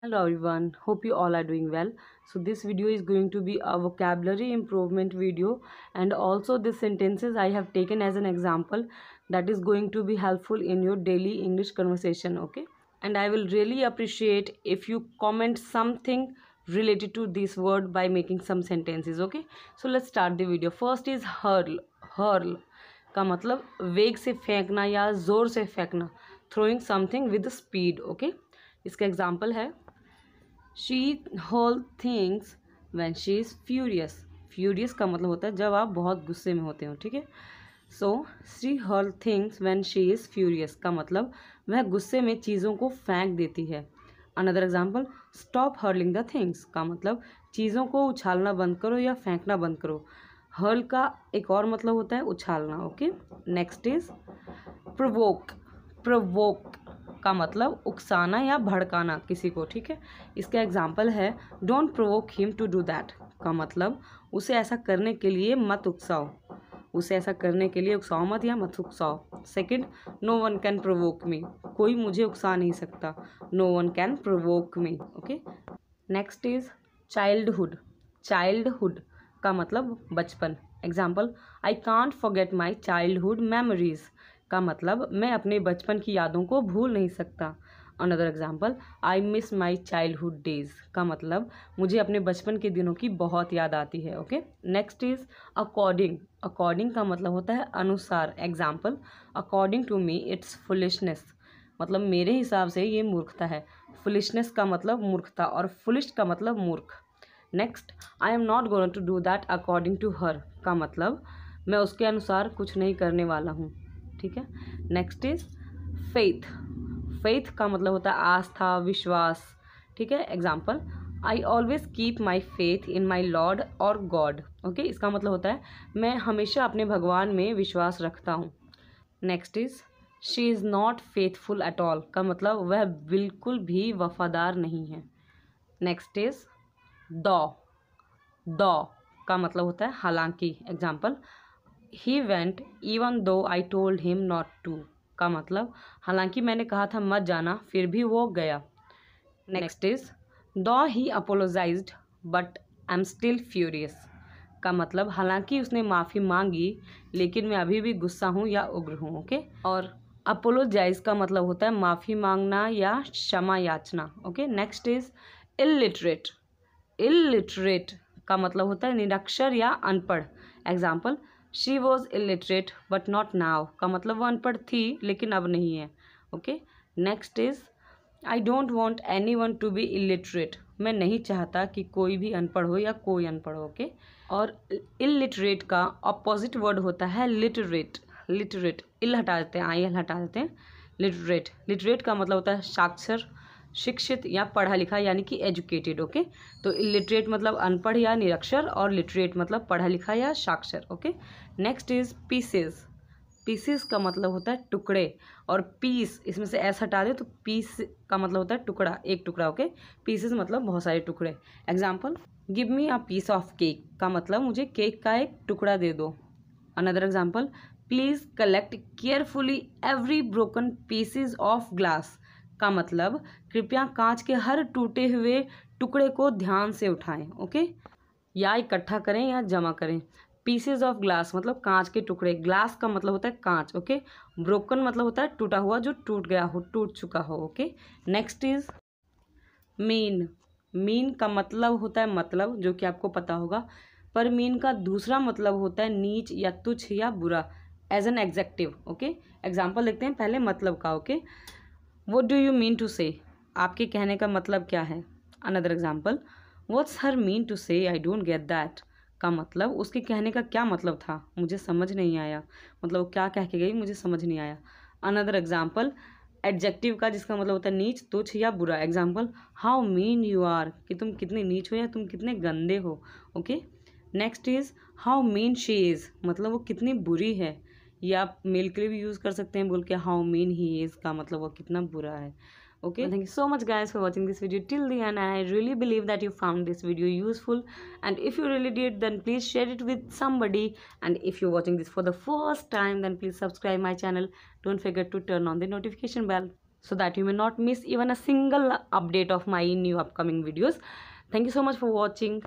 Hello everyone, hope you all are doing well. So this video is going to be a vocabulary improvement video, and also the sentences I have taken as an example that is going to be helpful in your daily English conversation, okay? And I will really appreciate if you comment something related to this word by making some sentences, okay? So let's start the video. First is hurl. Hurl का मतलब वेग से फेंकना या ज़ोर से फेंकना, throwing something with speed, okay? इसका एग्जाम्पल है she hurl things when she is furious. Furious का मतलब होता है जब आप बहुत गुस्से में होते हो, ठीक है. So she hurl things when she is furious का मतलब वह गुस्से में चीज़ों को फेंक देती है. Another example, stop hurling the things का मतलब चीज़ों को उछालना बंद करो या फेंकना बंद करो. हर्ल का एक और मतलब होता है उछालना, okay. Next is provoke. Provoke का मतलब उकसाना या भड़काना किसी को, ठीक है. इसका एग्जाम्पल है don't provoke him to do that का मतलब उसे ऐसा करने के लिए मत उकसाओ. उसे ऐसा करने के लिए उकसाओ मत या मत उकसाओ. Second, no one can provoke me. कोई मुझे उकसा नहीं सकता. No one can provoke me, okay. Next is childhood. Childhood का मतलब बचपन. Example, I can't forget my childhood memories का मतलब मैं अपने बचपन की यादों को भूल नहीं सकता. Another example, I miss my childhood days का मतलब मुझे अपने बचपन के दिनों की बहुत याद आती है, okay. Next is according. According का मतलब होता है अनुसार. Example, according to me it's foolishness मतलब मेरे हिसाब से ये मूर्खता है. फुलिशनेस का मतलब मूर्खता और फुलिश का मतलब मूर्ख. Next, I am not going to do that according to her का मतलब मैं उसके अनुसार कुछ नहीं करने वाला हूँ, ठीक है. Next is faith. फेथ का मतलब होता है आस्था, विश्वास, ठीक है. Example, I always keep my faith in my lord और गॉड, ओके. इसका मतलब होता है मैं हमेशा अपने भगवान में विश्वास रखता हूँ. Next is she is not faithful at all का मतलब वह बिल्कुल भी वफादार नहीं है. नेक्स्ट इज दो. दो का मतलब होता है हालांकि. Example, he went even though I told him not to का मतलब हालांकि मैंने कहा था मत जाना फिर भी वो गया. Next is though he apologized but I am still furious का मतलब हालांकि उसने माफ़ी मांगी लेकिन मैं अभी भी गुस्सा हूँ या उग्र हूँ, ओके. और अपोलोजाइज का मतलब होता है माफ़ी मांगना या क्षमा याचना, okay. Next is illiterate. Illiterate का मतलब होता है निरक्षर या अनपढ़. Example, she was illiterate but not now का मतलब वो अनपढ़ थी लेकिन अब नहीं है, okay. Next is I don't want anyone to be illiterate. मैं नहीं चाहता कि कोई भी अनपढ़ हो या कोई अनपढ़ हो, ओके. और इलिटरेट का अपोजिट वर्ड होता है लिटरेट. लिटरेट, इल हटा देते हैं, आई एल हटा देते हैं. लिटरेट. लिटरेट का मतलब होता है साक्षर, शिक्षित या पढ़ा लिखा यानी कि एजुकेटेड, ओके. तो इलिटरेट मतलब अनपढ़ या निरक्षर और लिटरेट मतलब पढ़ा लिखा या साक्षर, okay. Next is pieces. Pieces का मतलब होता है टुकड़े और पीस इसमें से ऐसा हटा दे तो पीस का मतलब होता है टुकड़ा, एक टुकड़ा, ओके. पीसेस मतलब बहुत सारे टुकड़े. Example, give me a piece of cake का मतलब मुझे केक का एक टुकड़ा दे दो. Another example, please collect carefully every broken pieces of glass का मतलब कृपया कांच के हर टूटे हुए टुकड़े को ध्यान से उठाएं, ओके. या इकट्ठा करें या जमा करें. पीसेज ऑफ ग्लास मतलब कांच के टुकड़े. ग्लास का मतलब होता है कांच, ओके. ब्रोकन मतलब होता है टूटा हुआ, जो टूट गया हो, टूट चुका हो, okay. Next is mean. Mean का मतलब होता है मतलब, जो कि आपको पता होगा. पर मीन का दूसरा मतलब होता है नीच या तुच्छ या बुरा, as an adjective, okay. Example देखते हैं पहले मतलब का, okay. What do you mean to say? आपके कहने का मतलब क्या है. Another example, What's her mean to say? I don't get that का मतलब उसके कहने का क्या मतलब था, मुझे समझ नहीं आया. मतलब वो क्या कह के गई, मुझे समझ नहीं आया. अनदर एग्जाम्पल, एडजेक्टिव का जिसका मतलब होता है नीच, तुच्छ या बुरा. Example, how mean you are कि तुम कितने नीच हो या तुम कितने गंदे हो, okay. Next is how mean she is मतलब वो कितनी बुरी है. या आप मेल के लिए भी यूज़ कर सकते हैं बोल के हाउ मीन ही इज़ का मतलब वो कितना बुरा है, okay. Thank you so much guys for watching this video till the end. I really believe that you found this video useful, and if you really did then please share it with somebody, and if you're watching this for the first time then please subscribe my channel. Don't forget to turn on the notification bell so that you may not miss even a single update of my new upcoming videos. Thank you so much for watching.